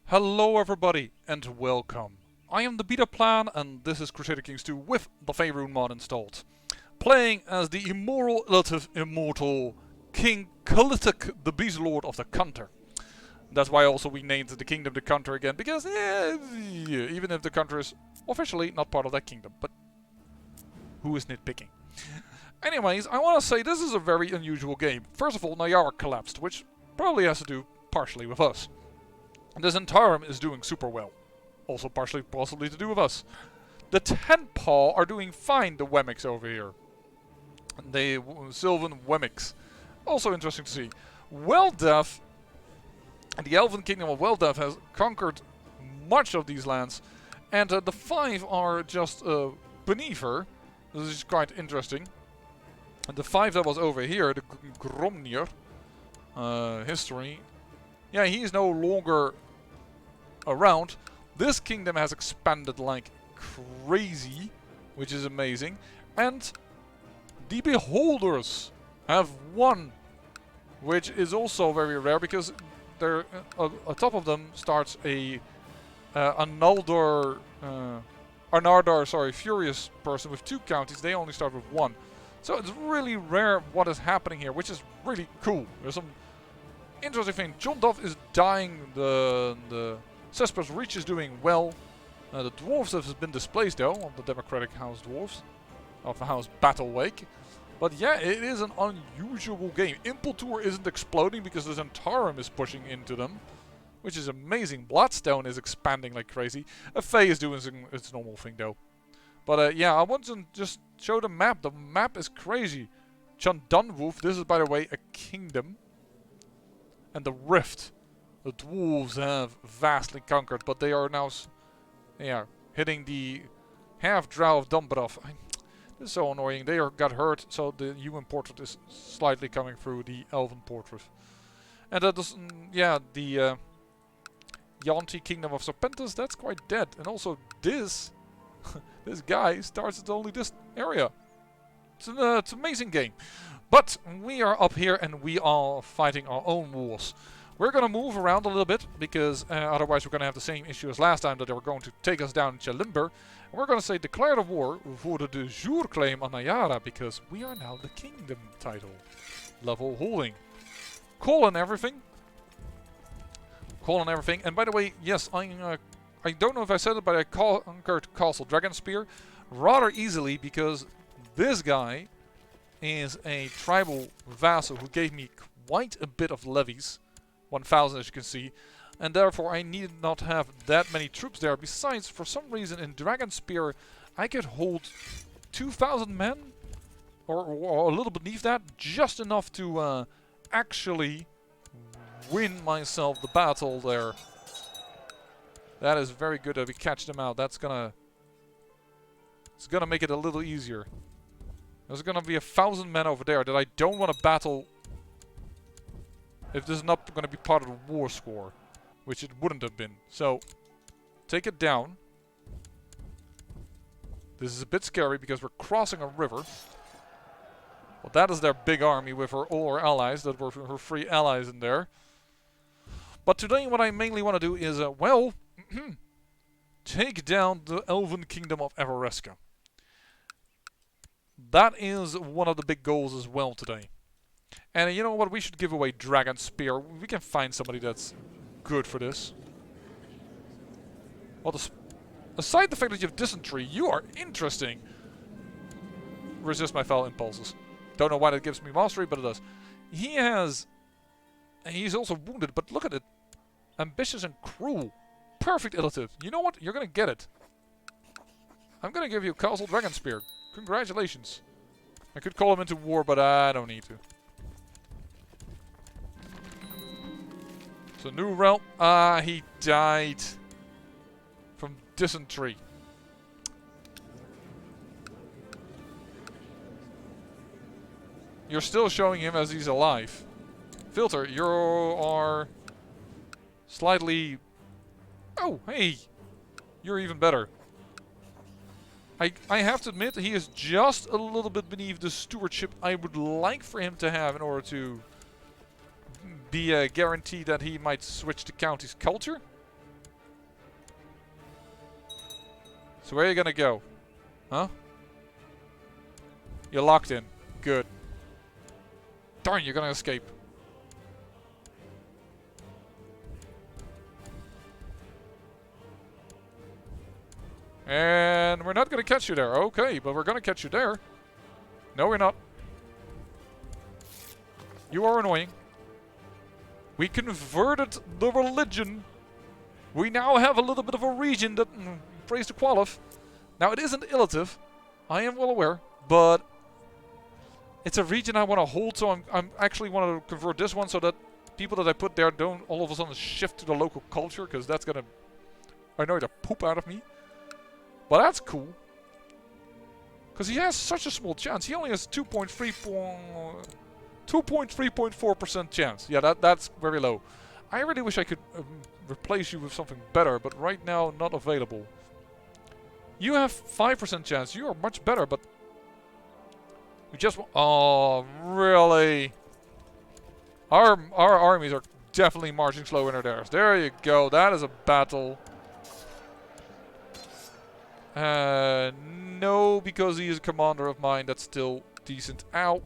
Hello everybody and welcome. I am the Beta Plan and this is Crusader Kings 2 with the Faerûn mod installed. Playing as the immoral, relative, immortal King Illithid, the Beast Lord of Dekanter. That's why also we named the kingdom Dekanter again, because even if Dekanter is officially not part of that kingdom, but who is nitpicking? Anyways, I want to say this is a very unusual game. First of all, Nayara collapsed, which probably has to do partially with us. This entire is doing super well. Also partially possibly to do with us. The Tenpaw are doing fine, the Wemmicks over here. The Sylvan Wemmicks. Also interesting to see. Weldev, the Elven Kingdom of Weldev has conquered much of these lands. And the 5 are just beneath her. This is quite interesting. And the 5 that was over here, the Gromnir, history. Yeah, he's no longer around. This kingdom has expanded like crazy, which is amazing. And the Beholders have won, which is also very rare because there, atop of them starts a Anardar, Furious person with 2 counties. They only start with 1. So it's really rare what is happening here, which is really cool. There's some interesting thing. John Dove is dying. The Cesper's Reach is doing well. The Dwarves have been displaced though, of the Democratic House Dwarves. Of the House Battlewake. But yeah, it is an unusual game. Impultur isn't exploding because the Zentarum is pushing into them. Which is amazing. Bloodstone is expanding like crazy. Fae is doing its normal thing though. But yeah, I want to just show the map. The map is crazy. Chandanwolf, this is by the way a kingdom. And the Rift. The dwarves have vastly conquered, but they are now hitting the half-drow of Dombrov. This is so annoying. They got hurt, so the human portrait is slightly coming through the elven portrait. And that is, the Yanti Kingdom of Serpentis, that's quite dead. And also this, this guy starts at only this area. It's an amazing game. But we are up here and we are fighting our own wars. We're going to move around a little bit, because otherwise we're going to have the same issue as last time, that they were going to take us down in Chalimber. And we're going to say declare the war for the de jure claim on Nayara, because we are now the kingdom title level holding. Call on everything. Call on everything. And by the way, yes, I don't know if I said it, but I conquered Castle Dragonspear rather easily, because this guy is a tribal vassal who gave me quite a bit of levies. 1,000 as you can see, and therefore I needed not have that many troops there. Besides, for some reason in Dragonspear I could hold 2,000 men, or a little beneath that, just enough to actually win myself the battle there. That is very good that we catch them out. It's gonna make it a little easier. There's gonna be 1,000 men over there that I don't want to battle if this is not going to be part of the war score, which it wouldn't have been. So, take it down. This is a bit scary because we're crossing a river. Well, that is their big army with all her allies. That were her 3 allies in there. But today what I mainly want to do is, take down the Elven Kingdom of Everesca. That is one of the big goals as well today. And you know what? We should give away Dragon Spear. We can find somebody that's good for this. Well, aside the fact that you have Dysentery, you are interesting. Resist my foul impulses. Don't know why that gives me mastery, but it does. He's also wounded, but look at it. Ambitious and cruel. Perfect Illithid. You know what? You're gonna get it. I'm gonna give you Castle Dragon Spear. Congratulations. I could call him into war, but I don't need to. So new realm. He died from dysentery. You're still showing him as he's alive. Filter, you are slightly... Oh, hey! You're even better. I have to admit, he is just a little bit beneath the stewardship I would like for him to have in order to be a guarantee that he might switch to county's culture. So where are you gonna go? Huh? You're locked in. Good. Darn, you're gonna escape. And we're not gonna catch you there. Okay, but we're gonna catch you there. No, we're not. You are annoying. We converted the religion. We now have a little bit of a region that prays to Qualif. Now, it isn't Illithid. I am well aware. But it's a region I want to hold, so I'm actually want to convert this one so that people that I put there don't all of a sudden shift to the local culture, because that's going to annoy the poop out of me. But that's cool. Because he has such a small chance. He only has 2.3.4% chance. Yeah, that's very low. I really wish I could replace you with something better, but right now not available. You have 5% chance. You are much better, but you just oh, really? Our armies are definitely marching slow into theirs. There you go. That is a battle. No, because he is a commander of mine. That's still decent. Ow.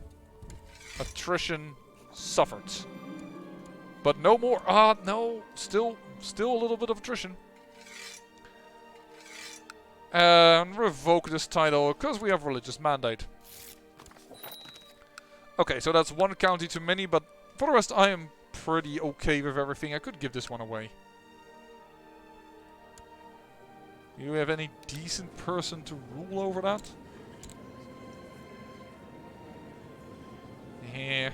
Attrition suffered. But no more. Ah, no. Still a little bit of attrition. And revoke this title because we have religious mandate. Okay, so that's one county too many, but for the rest I am pretty okay with everything. I could give this one away. Do you have any decent person to rule over that? Yeah.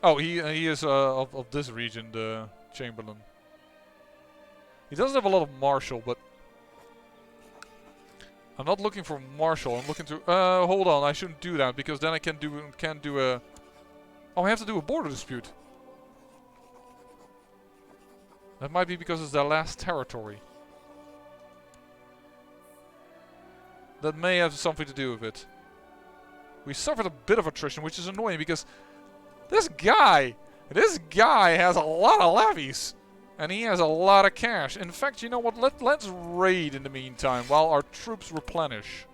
Oh, he is of this region, the Chamberlain. He doesn't have a lot of martial, but I'm not looking for martial. I'm looking to hold on. I shouldn't do that because then I can't do a. Oh, I have to do a border dispute. That might be because it's their last territory. That may have something to do with it. We suffered a bit of attrition, which is annoying because this guy has a lot of levies. And he has a lot of cash. In fact, you know what? Let's raid in the meantime while our troops replenish.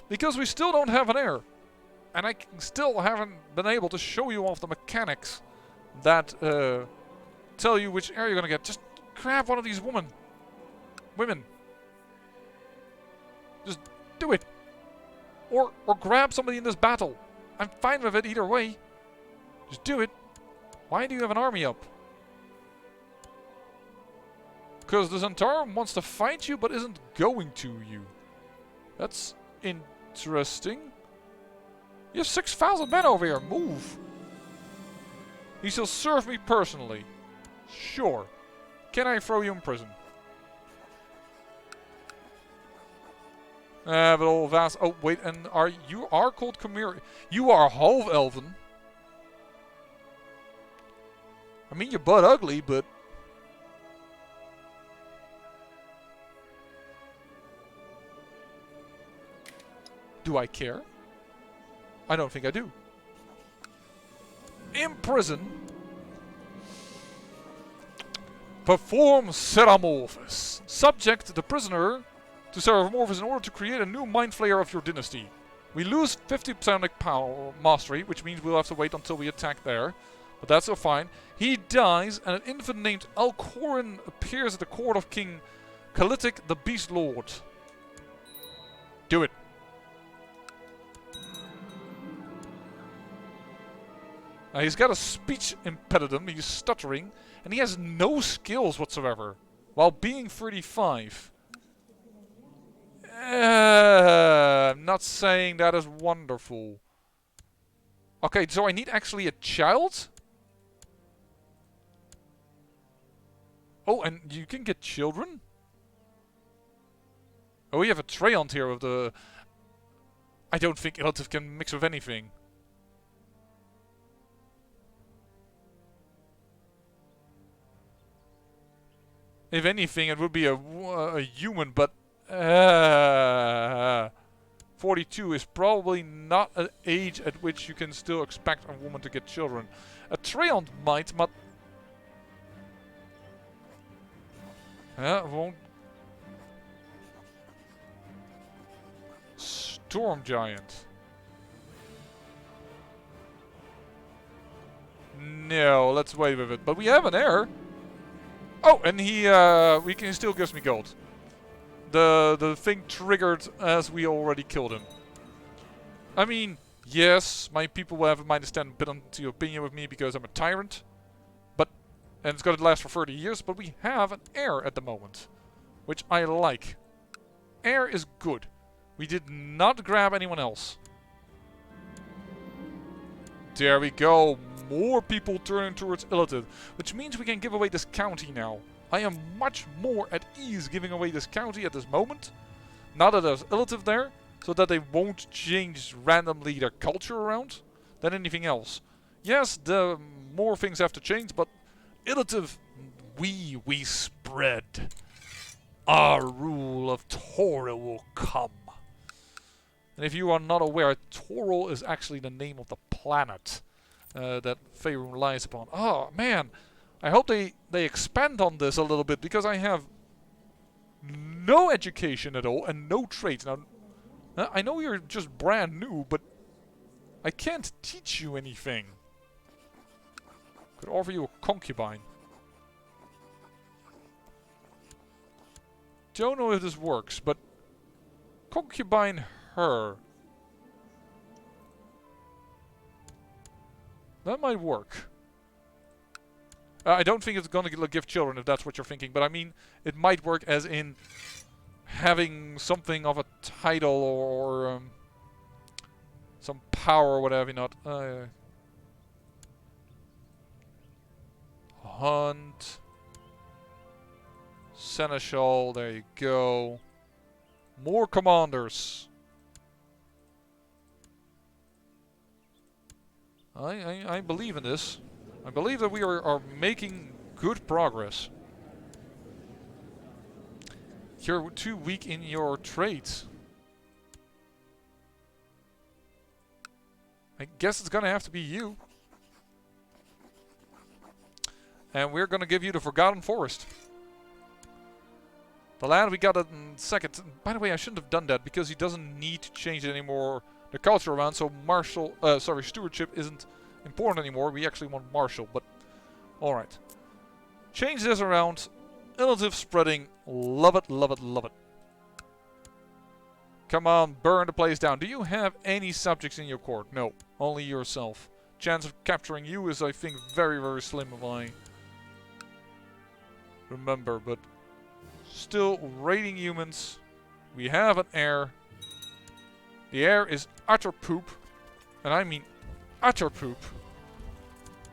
Because we still don't have an heir. And I still haven't been able to show you off the mechanics that tell you which heir you're going to get. Just grab one of these women. Just do it. Or grab somebody in this battle. I'm fine with it either way. Just do it. Why do you have an army up? Because the Zentarum wants to fight you but isn't going to you. That's interesting. You have 6,000 men over here. Move. He shall serve me personally. Sure. Can I throw you in prison? But all vast. Oh wait, and you are called Khmer? You are half elven. I mean, you're butt ugly, but do I care? I don't think I do. Imprison. Perform Ceremorphosis. Subject the prisoner to Ceremorphosis in order to create a new mind flayer of your dynasty. We lose 50% power mastery, which means we'll have to wait until we attack there. But that's so fine. He dies, and an infant named Alhoon appears at the court of King Kalitic, the Beast Lord. Do it. He's got a speech impediment, he's stuttering, and he has no skills whatsoever, while being 35. I'm not saying that is wonderful. Okay, so I need actually a child? Oh, and you can get children? Oh, we have a Treant here with the... I don't think Illithid can mix with anything. If anything, it would be a human, but 42 is probably not an age at which you can still expect a woman to get children. A Treant might, but Won't... Storm Giant. No, let's wait with it. But we have an heir. Oh, and he still gives me gold. The thing triggered as we already killed him. I mean, yes, my people will have a -10 bit onto opinion with me because I'm a tyrant. And it's going to last for 30 years, but we have an heir at the moment. Which I like. Heir is good. We did not grab anyone else. There we go. More people turning towards Illithid. Which means we can give away this county now. I am much more at ease giving away this county at this moment. Now that there's Illithid there. So that they won't change randomly their culture around. Than anything else. Yes, the more things have to change, but... Illithid, we spread. Our rule of Toril will come. And if you are not aware, Toril is actually the name of the planet that Faerûn lies upon. Oh man, I hope they expand on this a little bit because I have no education at all and no traits. Now, I know you're just brand new, but I can't teach you anything. Could offer you a concubine. Don't know if this works, but concubine her. That might work. I don't think it's gonna give children if that's what you're thinking, but I mean it might work as in having something of a title or some power or whatever. Not. Hunt. Seneschal, there you go. More commanders. I believe in this. I believe that we are making good progress. You're too weak in your traits. I guess it's gonna have to be you. And we're gonna give you the Forgotten Forest. The land we got it in second. By the way, I shouldn't have done that because he doesn't need to change it anymore. The culture around, so stewardship isn't important anymore. We actually want martial, but alright. Change this around. Illithid spreading. Love it, love it, love it. Come on, burn the place down. Do you have any subjects in your court? No, only yourself. Chance of capturing you is, I think, very, very slim if I remember, but still raiding humans. We have an heir. The heir is utter poop. And I mean utter poop.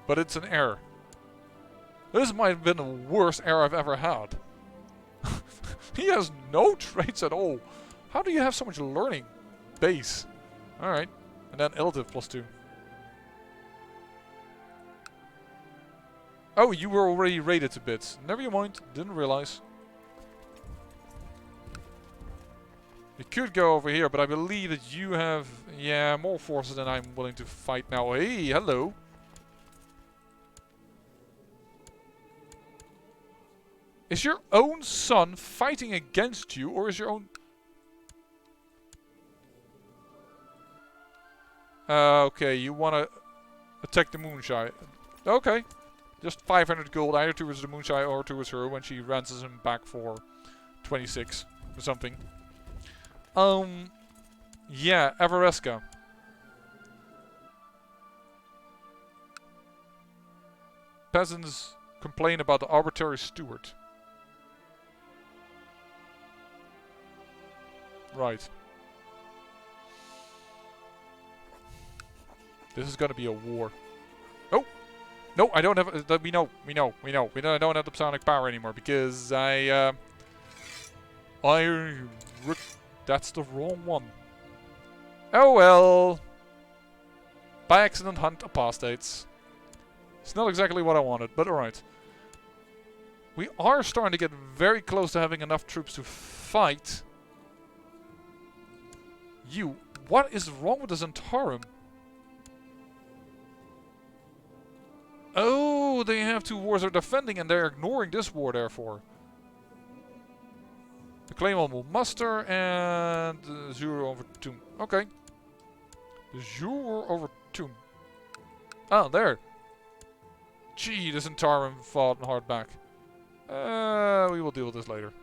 But it's an heir. This might have been the worst heir I've ever had. He has no traits at all. How do you have so much learning? Base. Alright. And then Illithid +2. Oh, you were already raided a bit. Never mind. Didn't realize. We could go over here, but I believe that you have, yeah, more forces than I'm willing to fight now. Hey, hello. Is your own son fighting against you, or is your own... okay, you want to attack the Moonshine. Okay. Just 500 gold, either towards the Moonshine or towards her when she ransoms him back for 26 or something. Yeah, Avareska. Peasants complain about the arbitrary steward. Right. This is gonna be a war. Oh! No, I don't have... we know. I don't have the psionic power anymore because that's the wrong one. Oh well. By accident hunt apostates. It's not exactly what I wanted, but alright. We are starting to get very close to having enough troops to fight. You, what is wrong with the Zentarum? Oh, they have two wars they're defending and they're ignoring this war, therefore. Claimable Muster and Zero over Tomb. Okay. Zero over Tomb. Ah, there. Gee, this entire fought hard back. We will deal with this later.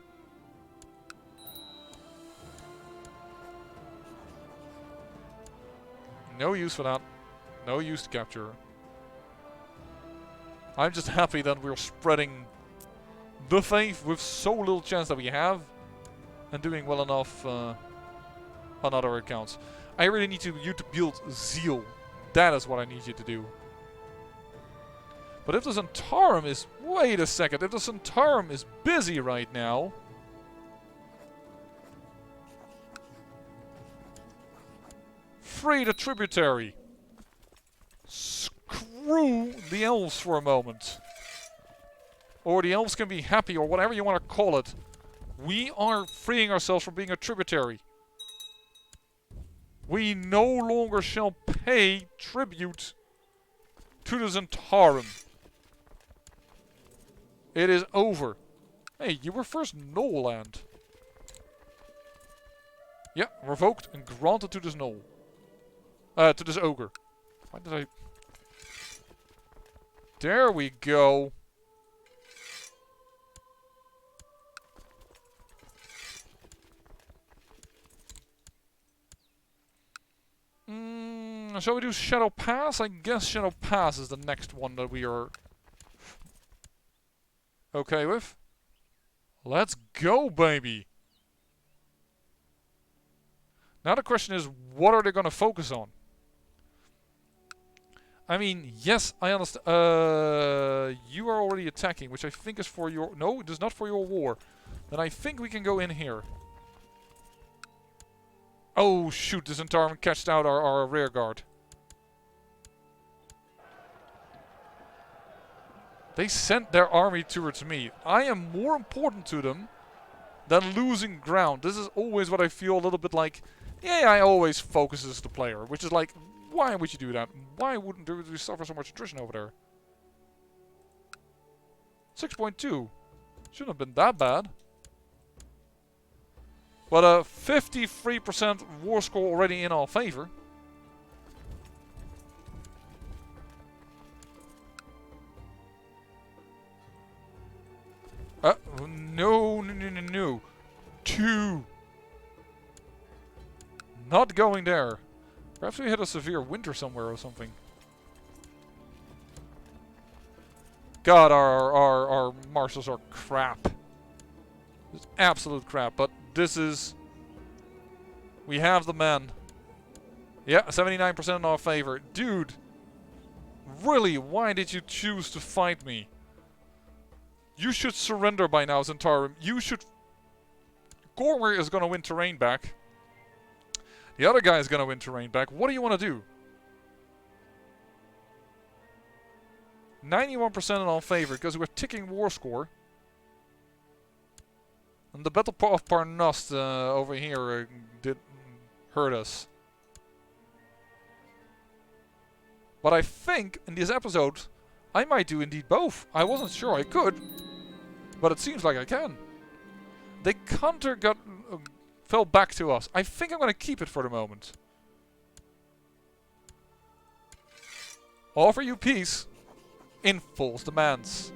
No use for that. No use to capture. I'm just happy that we're spreading the faith with so little chance that we have. And doing well enough on other accounts. I really need you to build zeal. That is what I need you to do. But if the Zentarum is... Wait a second. If the Zentarum is busy right now... Free the tributary. Screw the elves for a moment. Or the elves can be happy, or whatever you want to call it. We are freeing ourselves from being a tributary. We no longer shall pay tribute to the Zentarum. It is over. Hey, you were first Gnoll land. Yeah, revoked and granted to this Gnoll. To this ogre. Why did I... There we go. Shall we do Shadow Pass? I guess Shadow Pass is the next one that we are okay with. Let's go, baby! Now the question is, what are they going to focus on? I mean, yes, I understand. You are already attacking, which I think is for your... No, it is not for your war. Then I think we can go in here. Oh, shoot, this entire catched out our rear guard. They sent their army towards me. I am more important to them than losing ground. This is always what I feel a little bit like. Yeah, I always focuses the player, which is like, why would you do that? Why wouldn't we suffer so much attrition over there? 6.2. Shouldn't have been that bad. But a 53% war score already in our favor. No. 2. Not going there. Perhaps we had a severe winter somewhere or something. God, our marshals are crap. It's absolute crap, but this is... We have the men. Yeah, 79% in our favor. Dude! Really, why did you choose to fight me? You should surrender by now, Zentarum. You should... Gormir is gonna win terrain back. The other guy is gonna win terrain back. What do you want to do? 91% in our favor, because we're ticking war score. And the Battle of Parnast over here did hurt us. But I think in this episode I might do indeed both. I wasn't sure I could, but it seems like I can. Dekanter got fell back to us. I think I'm going to keep it for the moment. Offer you peace. Enforce demands.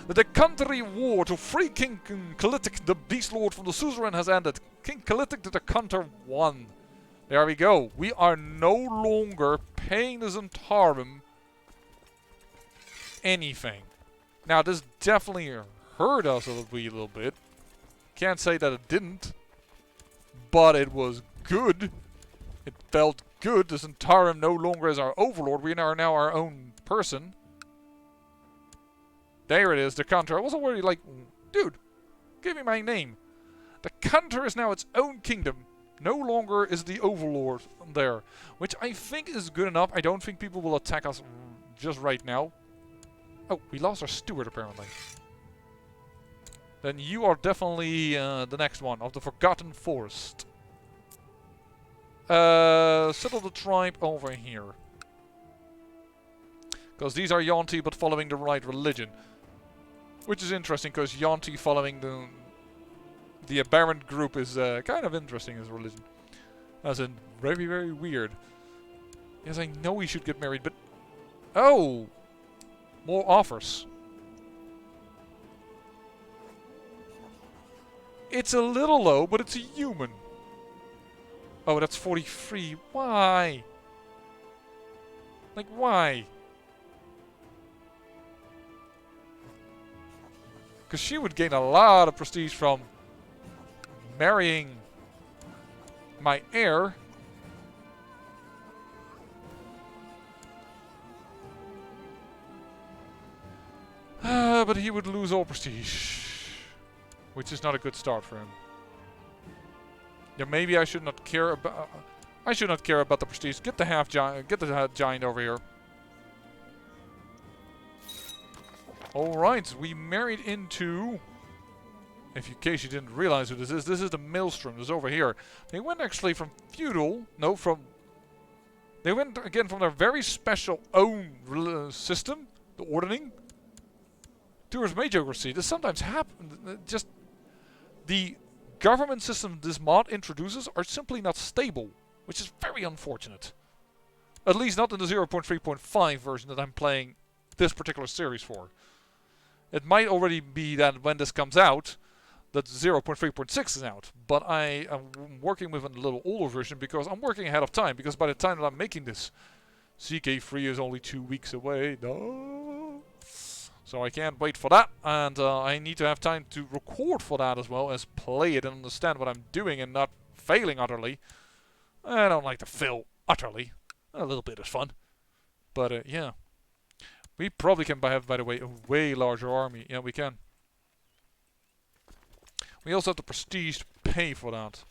The Dekantery war to free King Kalitic, the Beast Lord from the suzerain, has ended. King Kalitic the Dekanter won. There we go. We are no longer paying the Zentarum anything. Now this definitely hurt us a little bit. Can't say that it didn't. But it was good. It felt good. The Zentarum no longer is our overlord. We are now our own person. There it is, Dekanter. I was already like, dude, give me my name. Dekanter is now its own kingdom. No longer is the overlord there. Which I think is good enough. I don't think people will attack us just right now. Oh, we lost our steward apparently. Then you are definitely the next one of the Forgotten Forest. Settle the tribe over here. Because these are Yuan-ti but following the right religion. Which is interesting because Yuan-ti following The aberrant group is kind of interesting as a religion. As in, very, very weird. Yes, I know we should get married, but... Oh! More offers. It's a little low, but it's a human. Oh, that's 43. Why? Like, why? Because she would gain a lot of prestige from marrying my heir. But he would lose all prestige. Which is not a good start for him. Yeah, maybe I should not care about... I should not care about the prestige. Get the half giant. Get the giant over here. Alright, we married into... In case you didn't realize who this is the Maelstrom. This is over here. They went actually from feudal... No, from... They went again from their very special own system. The Ordering. Towards Magocracy. This sometimes happens. Just... The government system this mod introduces are simply not stable. Which is very unfortunate. At least not in the 0.3.5 version that I'm playing this particular series for. It might already be that when this comes out, that 0.3.6 is out. But I am working with a little older version because I'm working ahead of time. Because by the time that I'm making this, CK3 is only 2 weeks away. No. So I can't wait for that. And I need to have time to record for that as well as play it and understand what I'm doing and not failing utterly. I don't like to fail utterly. A little bit is fun. But yeah. We probably can have, by the way, a way larger army. Yeah, we can. We also have the prestige to pay for that.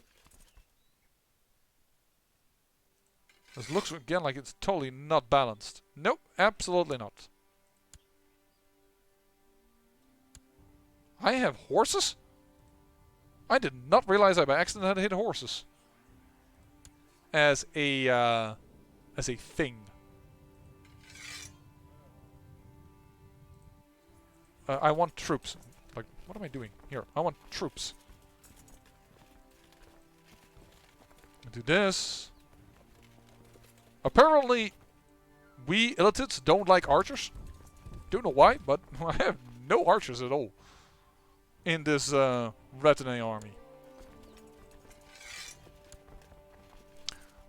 This looks again like it's totally not balanced. Nope, absolutely not. I have horses? I did not realize I by accident had hit horses. As a thing. I want troops. Like, what am I doing? Here, I want troops. Do this. Apparently, we Illithids don't like archers. Don't know why, but I have no archers at all in this Retinue army.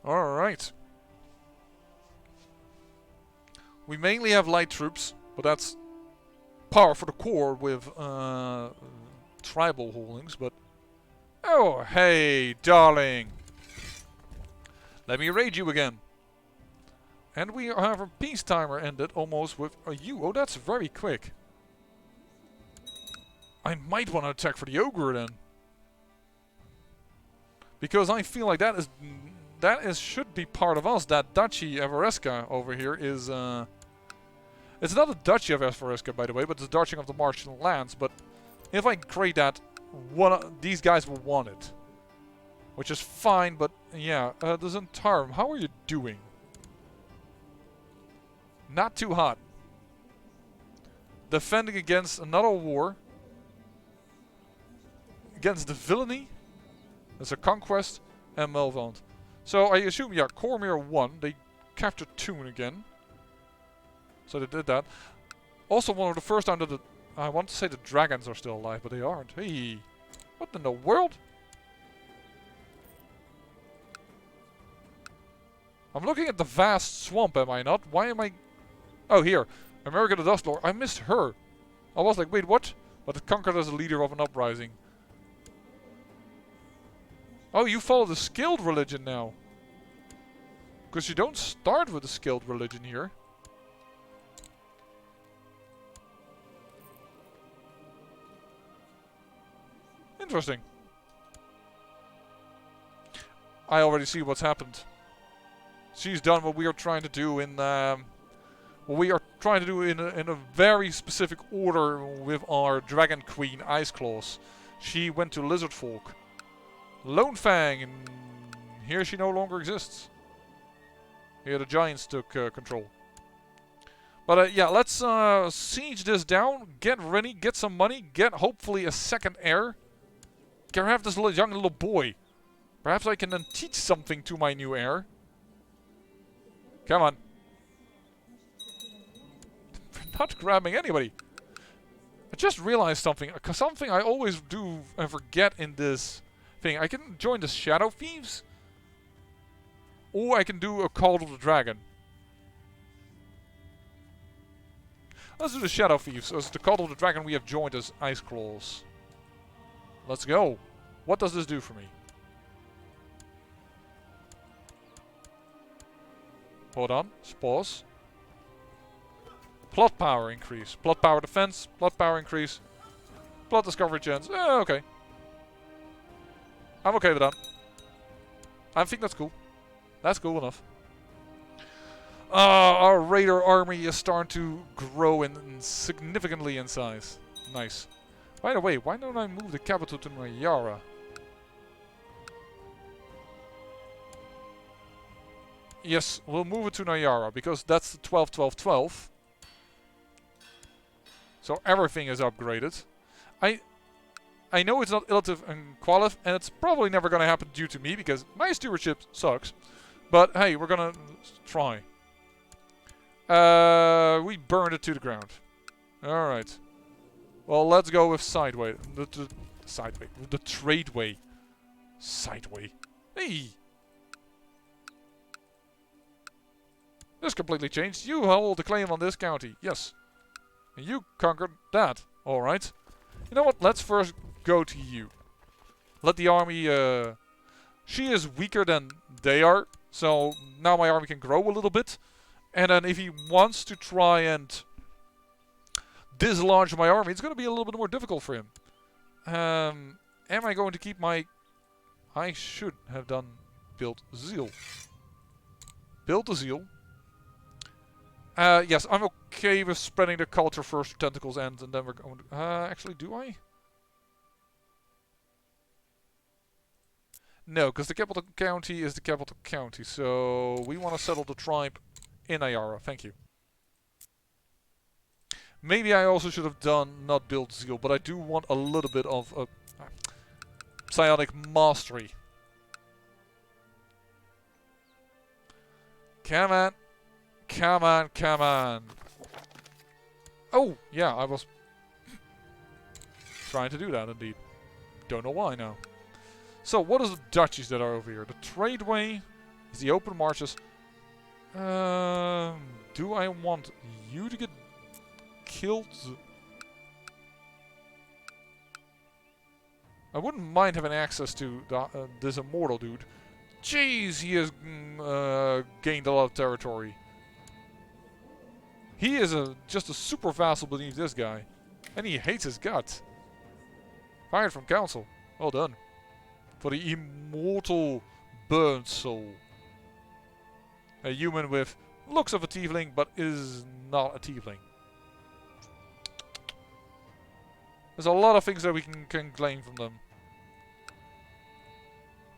Alright. We mainly have light troops, but that's par for the core with tribal holdings, but... Oh, hey, darling! Let me raid you again. And we have our peace timer ended almost with a U. Oh, that's very quick. I might want to attack for the ogre then. Because I feel like that is should be part of us. That Duchy of Ereska over here is it's not a Duchy of Ereska, by the way, but it's the Duchy of the Martian Lands. But if I create that, these guys will want it. Which is fine, but yeah, this entire... How are you doing? Not too hot. Defending against another war. Against the villainy. There's a conquest and Melvant. So I assume, yeah, Cormyr won. They captured Toon again. So they did that. Also one of the first time that the... I want to say the dragons are still alive, but they aren't. Hey, what in the world? I'm looking at the vast swamp, am I not? Why am I... Oh, here. America the Dust Lord. I missed her. I was like, wait, what? But it conquered as a leader of an uprising. Oh, you follow the skilled religion now. Because you don't start with the skilled religion here. Interesting. I already see what's happened. She's done what we are trying to do in what we are trying to do in a very specific order with our Dragon Queen Ice Claws. She went to Lizard Folk. Lone Fang, and here she no longer exists. Here the giants took control. But yeah, let's siege this down, get ready, get some money, get hopefully a second heir. can I have this young little boy? Perhaps I can then teach something to my new heir. Come on. We're not grabbing anybody. I just realized something. Something I always do and forget in this thing. I can join the Shadow Thieves. Or I can do a Call of the Dragon. Let's do the Shadow Thieves. As the Call of the Dragon we have joined as Ice Claws. Let's go. What does this do for me? Hold on. Pause. Plot power increase. Plot power defense. Plot power increase. Plot discovery chance. Okay. I'm okay with that. I think that's cool. That's cool enough. Our raider army is starting to grow significantly in size. Nice. By the way, why don't I move the capital to Nayara? Yes, we'll move it to Nayara because that's the 12-12-12. So everything is upgraded. I know it's not Illithid and Qualif, and it's probably never going to happen due to me because my stewardship sucks. But hey, we're going to try. We burned it to the ground. Alright. Well, let's go with sideway. The sideway. The tradeway. Sideway. Hey! This completely changed. You hold the claim on this county. Yes. And you conquered that. Alright. You know what? Let's first go to you. Let the army... she is weaker than they are. So now my army can grow a little bit. And then if he wants to try and dislodge my army, it's going to be a little bit more difficult for him. Am I going to keep my... I should have done build zeal. Build the zeal. Yes, I'm okay with spreading the culture first, tentacles end, and then we're going to... actually, do I? No, because the capital county is the capital county, so we want to settle the tribe in Ayara. Thank you. Maybe I also should have done not build zeal, but I do want a little bit of psionic mastery. Come on. Come on, come on. Oh, yeah, I was trying to do that indeed. Don't know why now. So, what is the duchies that are over here? The tradeway is the open marches. Do I want you to get killed? I wouldn't mind having access to the, this immortal dude. Jeez, he has gained a lot of territory. He is just a super vassal beneath this guy. And he hates his guts. Fired from council. Well done. For the immortal burnt soul. A human with looks of a tiefling, but is not a tiefling. There's a lot of things that we can claim from them.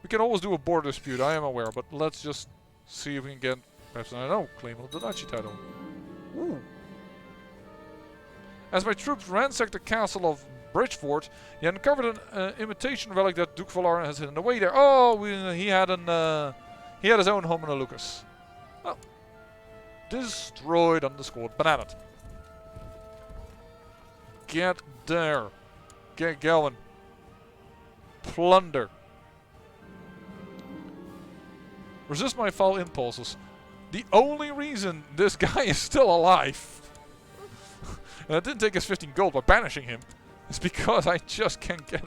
We can always do a border dispute, I am aware, but let's just see if we can get, perhaps, I don't know, claim on the duchy title. Ooh. As my troops ransacked the castle of Bridgeford, he uncovered an imitation relic that Duke Valar has hidden away there. Oh, he had his own homunculus. Well, destroyed, underscored, bananaed. Get there. Get going. Plunder. Resist my foul impulses. The only reason this guy is still alive, and I didn't take his 15 gold by banishing him, is because I just can't get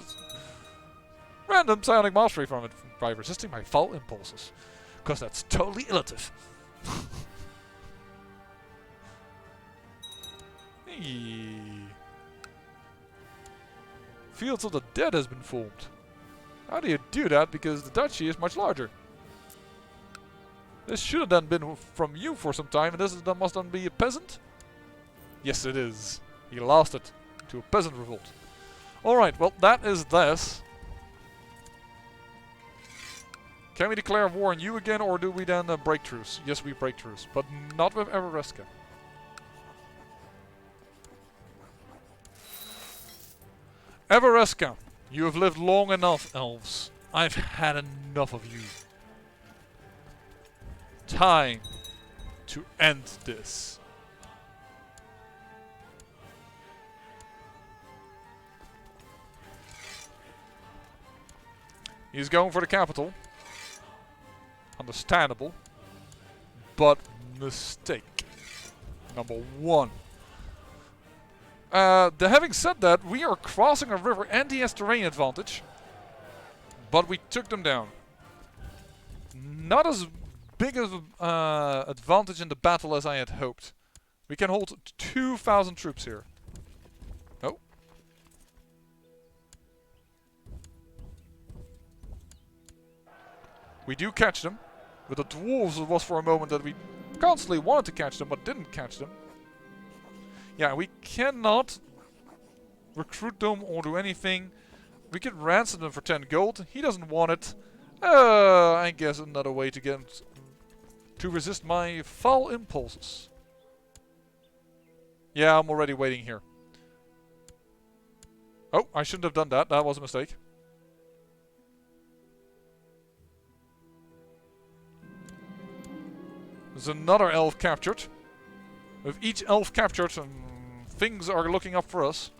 random psionic mastery from it by resisting my foul impulses. Because that's totally Illithid. Hey. Fields of the Dead has been formed. How do you do that? Because the duchy is much larger. This should have then been from you for some time, and this is, must then be a peasant? Yes, it is. He lost it to a peasant revolt. Alright, well, that is this. Can we declare war on you again, or do we then break truce? Yes, we break truce, but not with Evereska. Evereska. You have lived long enough, elves. I've had enough of you. Time to end this. He's going for the capital. Understandable. But mistake. Number 1. Having said that, we are crossing a river and he has terrain advantage. But we took them down. Not as big of an advantage in the battle as I had hoped. We can hold 2,000 troops here. Oh. We do catch them. With the dwarves, it was for a moment that we constantly wanted to catch them, but didn't catch them. Yeah, we cannot recruit them or do anything. We could ransom them for 10 gold. He doesn't want it. I guess another way to get him to resist my foul impulses. Yeah, I'm already waiting here. Oh, I shouldn't have done that. That was a mistake. There's another elf captured. With each elf captured, things are looking up for us.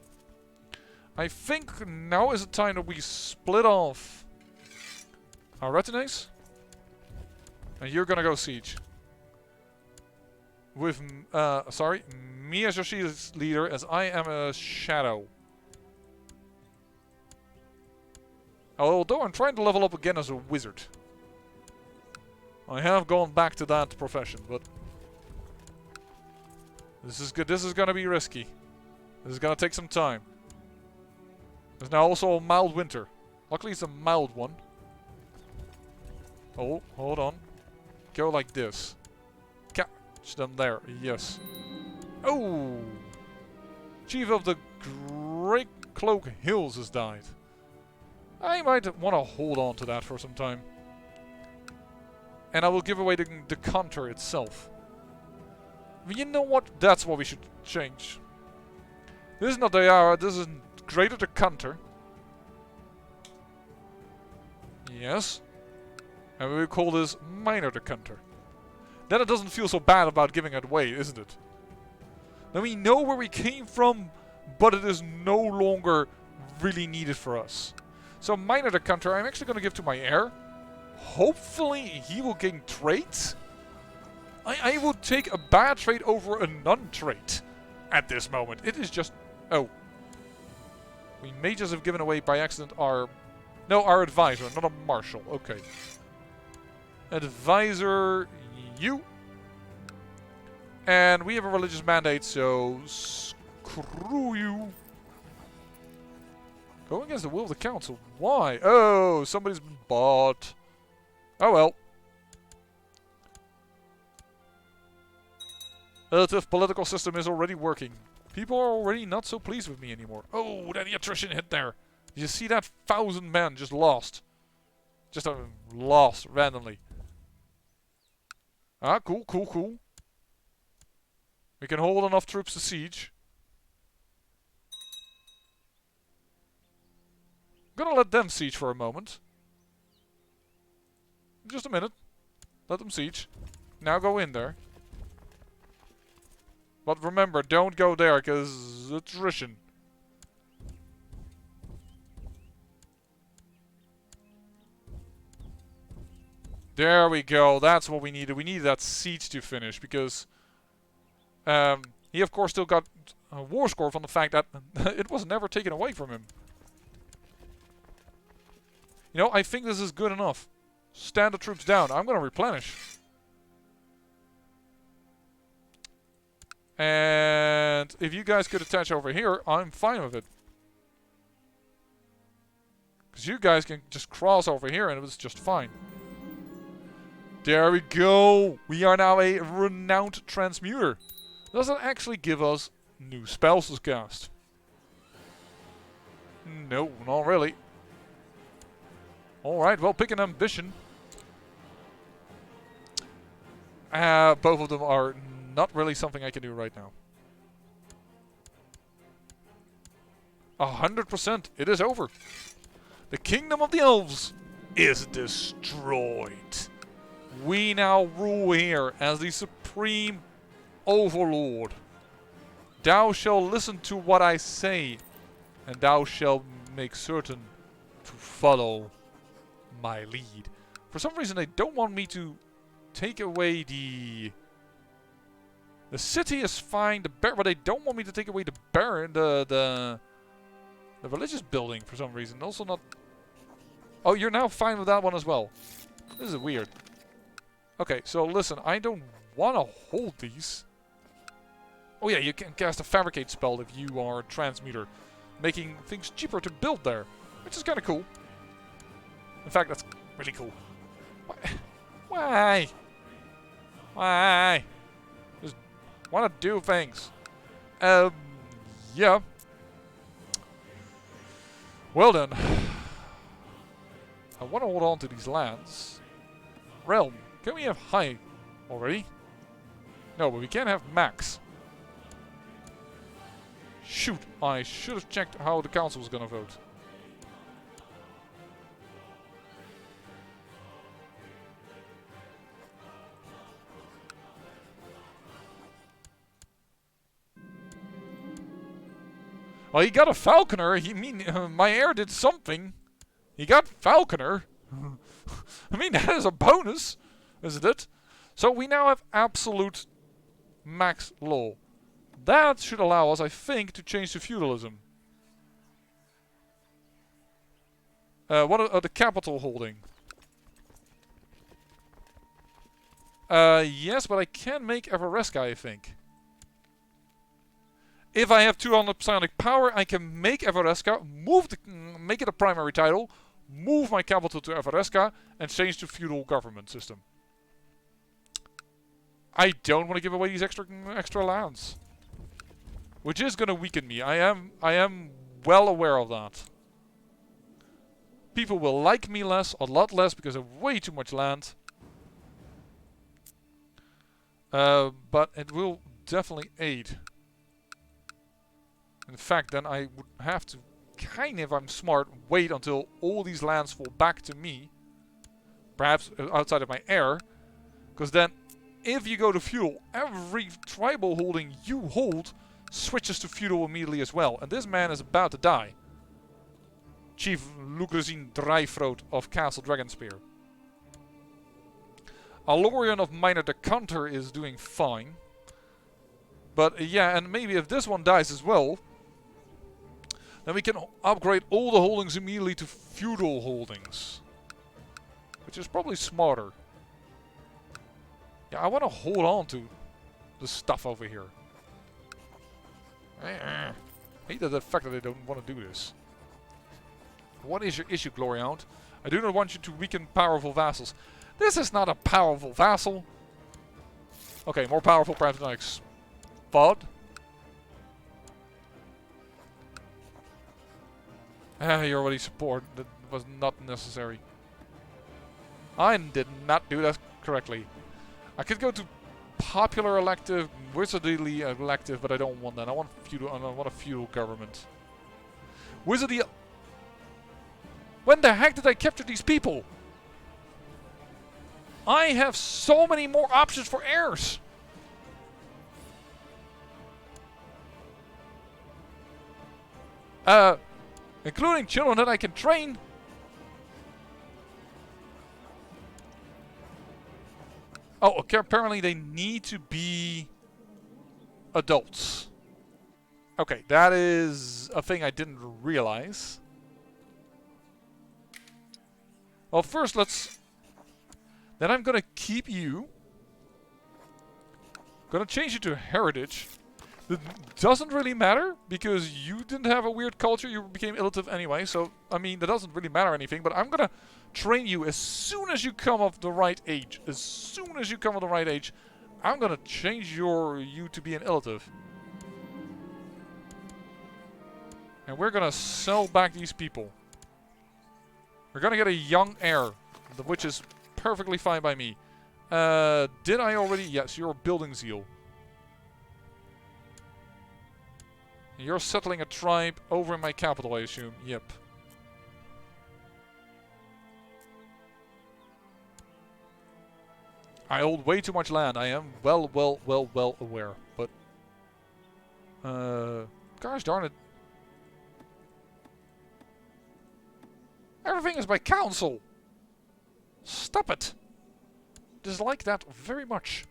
I think now is the time that we split off our retinues. And you're gonna go siege. With, me as your shield leader, as I am a shadow. Although I'm trying to level up again as a wizard. I have gone back to that profession, but this is good. This is gonna be risky. This is gonna take some time. There's now also a mild winter. Luckily it's a mild one. Oh, hold on. Go like this. Catch them there. Yes. Oh! Chief of the Great Cloak Hills has died. I might want to hold on to that for some time. And I will give away the Dekanter itself. But you know what? That's what we should change. This is not the hour. This is Greater Dekanter. Yes. And we will call this Minor Dekanter. Then it doesn't feel so bad about giving it away, isn't it? Then we know where we came from, but it is no longer really needed for us. So Minor Dekanter, I'm actually going to give to my heir. Hopefully he will gain traits. I will take a bad trait over a non-trait at this moment. It is just... Oh. We may just have given away by accident our... No, our advisor, not a marshal. Okay. Advisor, you. And we have a religious mandate, so screw you. Go against the will of the council. Why? Oh, somebody's been bought. Oh well. Illithid political system is already working. People are already not so pleased with me anymore. Oh, that attrition hit there. Did you see that 1,000 men just lost? Just lost randomly. Ah, cool, cool, cool. We can hold enough troops to siege. I'm gonna let them siege for a moment. Just a minute. Let them siege. Now go in there. But remember, don't go there, because attrition. There we go. That's what we needed. We needed that siege to finish, because he of course still got a war score from the fact that it was never taken away from him. You know, I think this is good enough. Stand the troops down. I'm going to replenish. And if you guys could attach over here, I'm fine with it. Because you guys can just cross over here and it was just fine. There we go. We are now a renowned transmuter. Does it actually give us new spells to cast? No, not really. Alright, well, pick an ambition. Both of them are not really something I can do right now. 100%. It is over. The kingdom of the elves is destroyed. We now rule here as the supreme overlord. Thou shalt listen to what I say, and thou shalt make certain to follow my lead. For some reason they don't want me to take away the city is fine, but they don't want me to take away the religious building for some reason. Also not. Oh, you're now fine with that one as well. This is weird. Okay, so listen, I don't want to hold these. Oh yeah, you can cast a fabricate spell if you are a transmuter, making things cheaper to build there, which is kind of cool. In fact, that's really cool. Why? Why? Just want to do things. Yeah. Well then. I want to hold on to these lands. Realm. Can we have high already? No, but we can't have max. Shoot, I should have checked how the council was going to vote. Well, he got a falconer. My heir did something. He got falconer. I mean, that is a bonus, isn't it? So we now have absolute max law. That should allow us, I think, to change to feudalism. What are the capital holding? Yes, but I can make Everesca, I think. If I have 200 psionic power, I can make Everesca, make it a primary title, move my capital to Everesca, and change to feudal government system. I don't want to give away these extra lands, which is going to weaken me. I am well aware of that. People will like me less, a lot less, because I have way too much land. But it will definitely aid. In fact, then I would have to, kind of, if I'm smart, wait until all these lands fall back to me. Perhaps outside of my heir. Because then, if you go to feudal, every tribal holding you hold switches to feudal immediately as well. And this man is about to die. Chief Lugrazine Drythroat of Castle Dragonspear. Alorion of Minor Dekanter is doing fine. But yeah, and maybe if this one dies as well, then we can upgrade all the holdings immediately to feudal holdings. Which is probably smarter. Yeah, I want to hold on to the stuff over here. I hate the fact that they don't want to do this. What is your issue, Gloriant? I do not want you to weaken powerful vassals. This is not a powerful vassal. Okay, more powerful perhaps than I thought. You already support. That was not necessary. I did not do that correctly. I could go to popular elective, wizardly elective, but I don't want that. I want feudal. I want a feudal government. Wizardy. When the heck did I capture these people? I have so many more options for heirs. Including children that I can train. Oh, okay, apparently they need to be adults. Okay, that is a thing I didn't realize. Well, first let's... Then I'm gonna keep you. Gonna change you to heritage. It doesn't really matter, because you didn't have a weird culture, you became Illithid anyway, so, I mean, that doesn't really matter anything, but I'm gonna train you as soon as you come of the right age. As soon as you come of the right age, I'm gonna change you to be an Illithid. And we're gonna sell back these people. We're gonna get a young heir, which is perfectly fine by me. Did I already? Yes, you're building zeal. You're settling a tribe over in my capital, I assume. Yep. I hold way too much land. I am well aware. But, gosh darn it. Everything is by council. Stop it. Dislike that very much.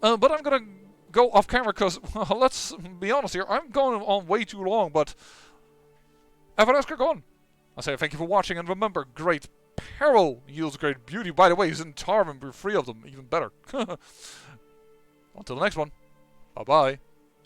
But I'm gonna go off camera because, well, let's be honest here. I'm going on way too long, but Everesker gone. I say thank you for watching, and remember, great peril yields great beauty. By the way, he's in Tarvin, we're free of them. Even better. Until the next one. Bye-bye.